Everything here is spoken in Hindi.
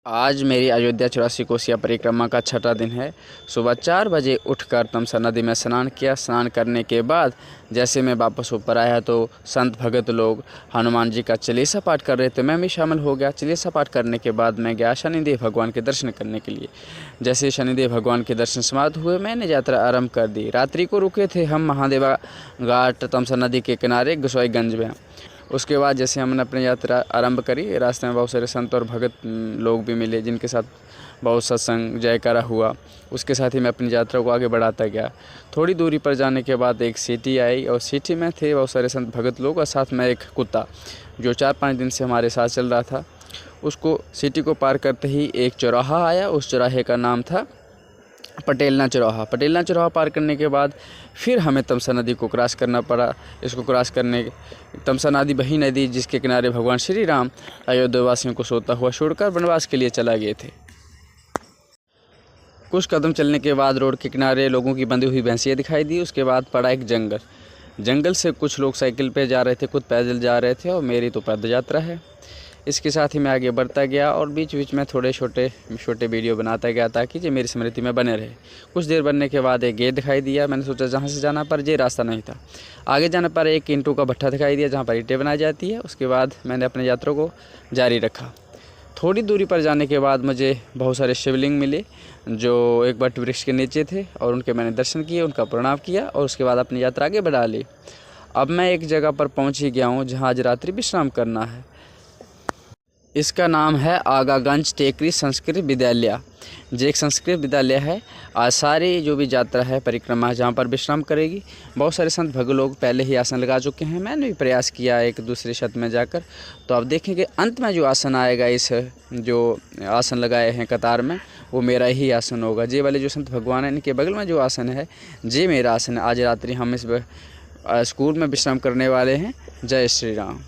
आज मेरी अयोध्या 84 कोसिया परिक्रमा का छठा दिन है। सुबह 4 बजे उठकर तमसा नदी में स्नान किया। स्नान करने के बाद जैसे मैं वापस ऊपर आया तो संत भगत लोग हनुमान जी का चालीसा पाठ कर रहे थे। मैं भी शामिल हो गया। चालीसा पाठ करने के बाद मैं गया शनिदेव भगवान के दर्शन करने के लिए। जैसे शनिदेव भगवान के दर्शन समाप्त हुए मैंने यात्रा आरंभ कर दी। रात्रि को रुके थे हम महादेवा घाट तमसा नदी के किनारे गोसाईगंज में। उसके बाद जैसे हमने अपनी यात्रा आरंभ करी, रास्ते में बहुत सारे संत और भगत लोग भी मिले जिनके साथ बहुत सत्संग जयकारा हुआ। उसके साथ ही मैं अपनी यात्रा को आगे बढ़ाता गया। थोड़ी दूरी पर जाने के बाद एक सिटी आई और सिटी में थे बहुत सारे संत भगत लोग और साथ में एक कुत्ता जो 4-5 दिन से हमारे साथ चल रहा था। उसको सिटी को पार करते ही एक चौराहा आया। उस चौराहे का नाम था पटेलना चौराहा। पटेलना चौराहा पार करने के बाद फिर हमें तमसा नदी को क्रॉस करना पड़ा। इसको क्रॉस करने तमसा नदी वही नदी जिसके किनारे भगवान श्री राम अयोध्या वासियों को सोता हुआ छोड़कर वनवास के लिए चला गए थे। कुछ कदम चलने के बाद रोड के किनारे लोगों की बंधी हुई भैंसियाँ दिखाई दी। उसके बाद पड़ा एक जंगल से कुछ लोग साइकिल पे जा रहे थे, कुछ पैदल जा रहे थे और मेरी तो पैदल यात्रा है। इसके साथ ही मैं आगे बढ़ता गया और बीच बीच में थोड़े छोटे वीडियो बनाता गया ताकि ये मेरी स्मृति में बने रहे। कुछ देर बनने के बाद एक गेट दिखाई दिया। मैंने सोचा जहाँ से जाना पर ये रास्ता नहीं था। आगे जाने पर एक ईंटों का भट्ठा दिखाई दिया जहाँ पर ईंटें बनाई जाती है। उसके बाद मैंने अपनी यात्रा को जारी रखा। थोड़ी दूरी पर जाने के बाद मुझे बहुत सारे शिवलिंग मिले जो एक वट वृक्ष के नीचे थे और उनके मैंने दर्शन किए, उनका प्रणाम किया और उसके बाद अपनी यात्रा आगे बढ़ा ली। अब मैं एक जगह पर पहुँच ही गया हूँ जहाँ आज रात्रि विश्राम करना है। इसका नाम है आगागंज टेकरी संस्कृत विद्यालय। जो एक संस्कृत विद्यालय है। आज सारी जो भी यात्रा है परिक्रमा जहाँ पर विश्राम करेगी। बहुत सारे संत भगत लोग पहले ही आसन लगा चुके हैं। मैंने भी प्रयास किया एक दूसरे छत में जाकर। तो अब देखेंगे अंत में जो आसन आएगा, इस जो आसन लगाए हैं कतार में, वो मेरा ही आसन होगा। जे वाले जो संत भगवान हैं इनके बगल में जो आसन है जे मेरा आसन है। आज रात्रि हम इस स्कूल में विश्राम करने वाले हैं। जय श्री राम।